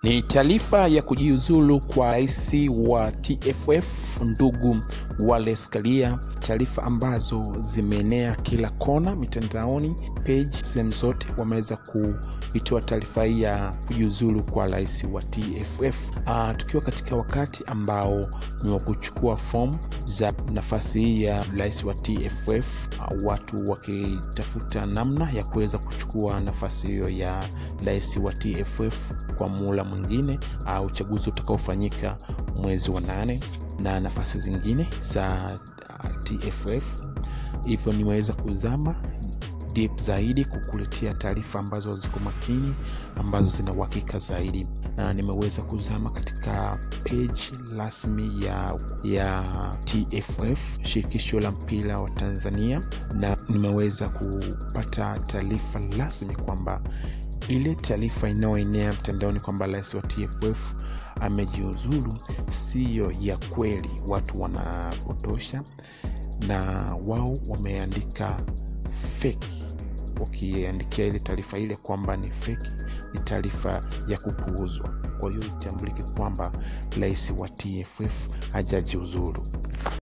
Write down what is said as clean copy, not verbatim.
Ni taarifa ya kujiuzulu kwa rais wa TFF ndugu Wallace Karia, taarifa ambazo zimeenea kila kona mitandaoni, page sehemu zote wameweza kuitoa taarifa hii ya kujiuzulu kwa rais wa TFF. Tukiwa katika wakati ambao ni wa kuchukua fomu za nafasi hii ya rais wa TFF, watu wakitafuta namna ya kuweza kuchukua nafasi hiyo ya rais wa TFF kwa muhula mwingine au uchaguzi utakaofanyika mwezi wa 8 na nafasi zingine za TFF. Hivyo niweza kuzama deep zaidi kukuletea taarifa ambazo ziko makini, ambazo zina uhakika zaidi, na nimeweza kuzama katika page rasmi ya TFF, shirikisho la mpira wa Tanzania, na nimeweza kupata taarifa rasmi kwamba ile taarifa inayoenea mtandaoni kwamba rais wa TFF amejiuzulu sio ya kweli. Watu wanapotosha na wao wameandika fake, wakiandikia ile taarifa ile kwamba ni fake, ni taarifa ya kupuuzwa. Kwa hiyo itambulike kwamba rais wa TFF hajajiuzulu.